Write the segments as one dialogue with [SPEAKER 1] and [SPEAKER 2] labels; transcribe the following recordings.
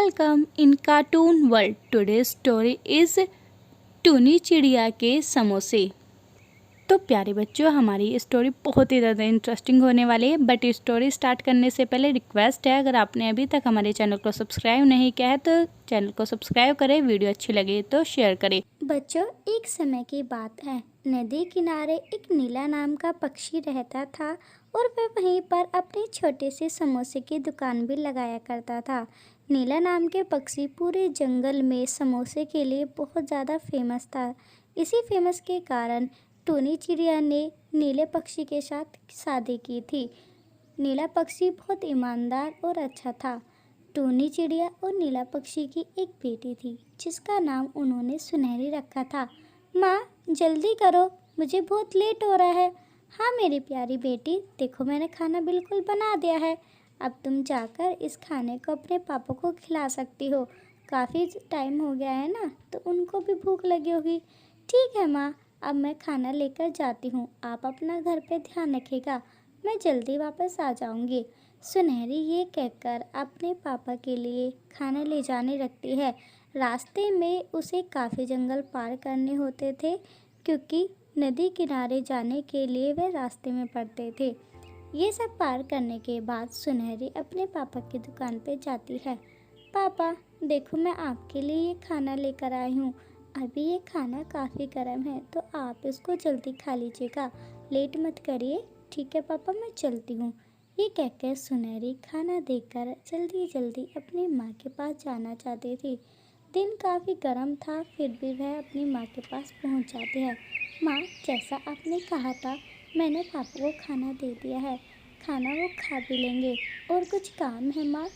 [SPEAKER 1] Welcome in Cartoon World. Today's story is टूनी चिड़िया के समोसे। तो प्यारे बच्चों, हमारी स्टोरी बहुत ही ज़्यादा इंटरेस्टिंग होने वाली है। बट स्टोरी स्टार्ट करने से पहले रिक्वेस्ट है, अगर आपने अभी तक हमारे चैनल को सब्सक्राइब नहीं किया है तो चैनल को सब्सक्राइब करें, वीडियो अच्छी लगे तो शेयर करें।
[SPEAKER 2] बच्चों, एक समय की बात है। नदी किनारे एक नीला नाम का पक्षी रहता था और वह वहीं पर अपने छोटे से समोसे की दुकान भी लगाया करता था। नीला नाम के पक्षी पूरे जंगल में समोसे के लिए बहुत ज़्यादा फेमस था। इसी फेमस के कारण टूनी चिड़िया ने नीले पक्षी के साथ शादी की थी। नीला पक्षी बहुत ईमानदार और अच्छा था। टूनी चिड़िया और नीला पक्षी की एक बेटी थी जिसका नाम उन्होंने सुनहरी रखा था। माँ, जल्दी करो, मुझे बहुत लेट हो रहा है। हाँ मेरी प्यारी बेटी, देखो मैंने खाना बिल्कुल बना दिया है। अब तुम जाकर इस खाने को अपने पापा को खिला सकती हो। काफ़ी टाइम हो गया है ना, तो उनको भी भूख लगी होगी। ठीक है माँ, अब मैं खाना लेकर जाती हूँ। आप अपना घर पे ध्यान रखिएगा, मैं जल्दी वापस आ जाऊँगी। सुनहरी ये कहकर अपने पापा के लिए खाना ले जाने लगती है। रास्ते में उसे काफ़ी जंगल पार करने होते थे क्योंकि नदी किनारे जाने के लिए वे रास्ते में पड़ते थे। ये सब पार करने के बाद सुनहरी अपने पापा की दुकान पे जाती है। पापा, देखो मैं आपके लिए ये खाना लेकर आई हूँ। अभी ये खाना काफ़ी गर्म है तो आप इसको जल्दी खा लीजिएगा, लेट मत करिए। ठीक है पापा, मैं चलती हूँ। ये कहकर सुनहरी खाना देकर जल्दी जल्दी अपनी माँ के पास जाना चाहती थी। दिन काफ़ी गर्म था, फिर भी वह अपनी माँ के पास पहुँच जाती है। माँ, जैसा आपने कहा था मैंने पापा को खाना दे दिया है, खाना वो खा भी लेंगे। और कुछ काम है माँ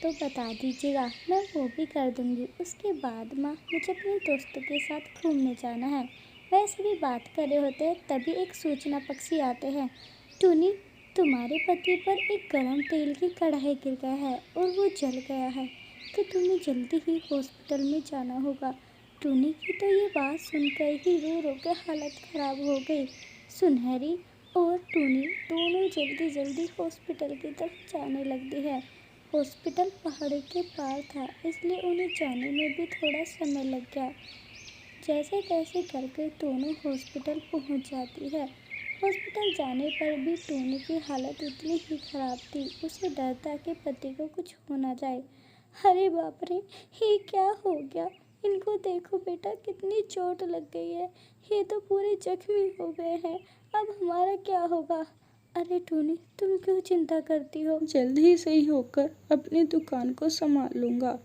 [SPEAKER 2] तो बता दीजिएगा, मैं वो भी कर दूँगी। उसके बाद माँ, मुझे अपने दोस्तों के साथ घूमने जाना है। वैसे भी बात कर रहे होते तभी एक सूचना पक्षी आते हैं। टूनी, तुम्हारे पति पर एक गरम तेल की कढ़ाई गिर गया है और वो जल गया है, तो तुम्हें जल्दी ही हॉस्पिटल में जाना होगा। टूनी की तो ये बात सुनकर ही रो रो के हालत ख़राब हो गई। सुनहरी और टूनी दोनों जल्दी जल्दी हॉस्पिटल की तरफ जाने लगती है। हॉस्पिटल पहाड़ी के पार था, इसलिए उन्हें जाने में भी थोड़ा समय लग गया। जैसे तैसे करके दोनों हॉस्पिटल पहुंच जाती है। हॉस्पिटल जाने पर भी टूनी की हालत उतनी ही खराब थी। उसे डर था कि पति को कुछ हो ना जाए। अरे बाप रे, ये क्या हो गया? इनको देखो बेटा, कितनी चोट लग गई है। ये तो पूरे जख्मी हो गए हैं। अब हमारा क्या होगा? अरे टूनी, तुम क्यों चिंता करती हो?
[SPEAKER 1] जल्द ही सही होकर अपनी दुकान को संभाल लूँगा।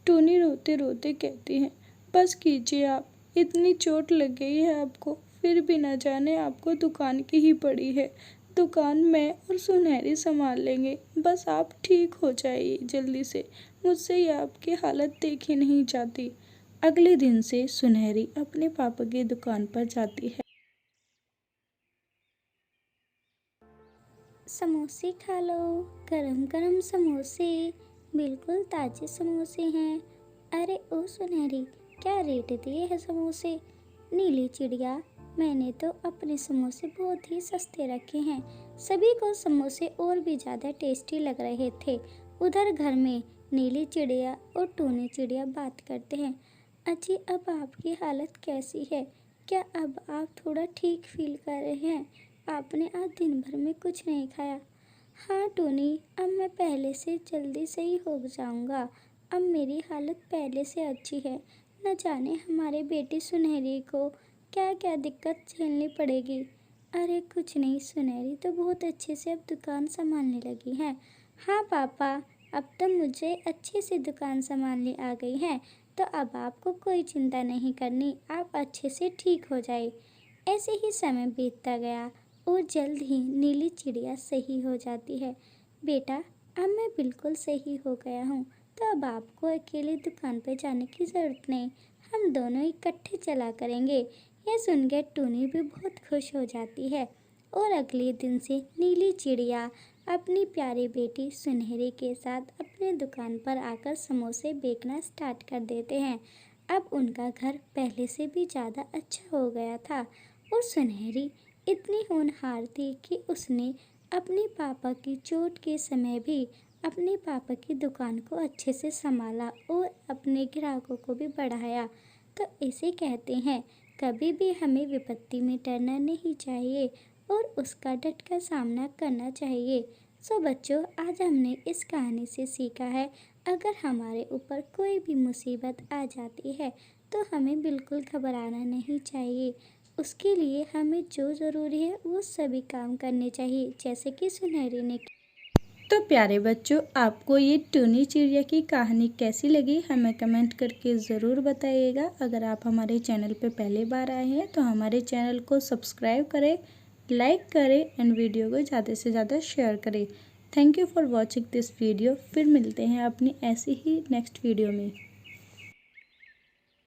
[SPEAKER 1] टूनी रोते रोते कहती है, बस कीजिए आप, इतनी चोट लग गई है आपको, फिर भी न जाने आपको दुकान की ही पड़ी है। दुकान मैं और सुनहरी संभाल लेंगे, बस आप ठीक हो जाइए जल्दी से। मुझसे ये आपकी हालत देखी नहीं जाती। अगले दिन से सुनहरी अपने पापा की दुकान पर जाती है।
[SPEAKER 2] समोसे खा लो, गरम गरम समोसे, बिल्कुल ताजे समोसे हैं। अरे ओ सुनहरी, क्या रेट दिए हैं समोसे? नीली चिड़िया, मैंने तो अपने समोसे बहुत ही सस्ते रखे हैं। सभी को समोसे और भी ज़्यादा टेस्टी लग रहे थे। उधर घर में नीली चिड़िया और टूनी चिड़िया बात करते हैं। अजी, अब आपकी हालत कैसी है? क्या अब आप थोड़ा ठीक फील कर रहे हैं? आपने आज दिन भर में कुछ नहीं खाया। हाँ टूनी, अब मैं पहले से जल्दी सही हो जाऊंगा। अब मेरी हालत पहले से अच्छी है। न जाने हमारे बेटी सुनहरी को क्या क्या दिक्कत झेलनी पड़ेगी। अरे कुछ नहीं, सुनहरी तो बहुत अच्छे से अब दुकान संभालने लगी है। हाँ पापा, अब तो मुझे अच्छे से दुकान संभालने आ गई है, तो अब आपको कोई चिंता नहीं करनी, आप अच्छे से ठीक हो जाए। ऐसे ही समय बीतता गया और जल्द ही नीली चिड़िया सही हो जाती है। बेटा, अब मैं बिल्कुल सही हो गया हूँ, तो अब आपको अकेले दुकान पर जाने की ज़रूरत नहीं, हम दोनों इकट्ठे चला करेंगे। यह सुनकर टूनी भी बहुत खुश हो जाती है और अगले दिन से नीली चिड़िया अपनी प्यारी बेटी सुनहरी के साथ अपने दुकान पर आकर समोसे बेचना स्टार्ट कर देते हैं। अब उनका घर पहले से भी ज़्यादा अच्छा हो गया था और सुनहरी इतनी होनहार थी कि उसने अपने पापा की चोट के समय भी अपने पापा की दुकान को अच्छे से संभाला और अपने ग्राहकों को भी बढ़ाया। तो इसे कहते हैं, कभी भी हमें विपत्ति में डरना नहीं चाहिए और उसका डट कर सामना करना चाहिए। सो बच्चों, आज हमने इस कहानी से सीखा है, अगर हमारे ऊपर कोई भी मुसीबत आ जाती है तो हमें बिल्कुल घबराना नहीं चाहिए। उसके लिए हमें जो ज़रूरी है वो सभी काम करने चाहिए, जैसे कि सुनहरी ने।
[SPEAKER 1] तो प्यारे बच्चों, आपको ये टूनी चिड़िया की कहानी कैसी लगी हमें कमेंट करके ज़रूर बताइएगा। अगर आप हमारे चैनल पे पहली बार आए हैं तो हमारे चैनल को सब्सक्राइब करें, लाइक करें एंड वीडियो को ज़्यादा से ज़्यादा शेयर करें। Thank you for watching this video. फिर मिलते हैं अपनी ऐसी ही नेक्स्ट वीडियो में।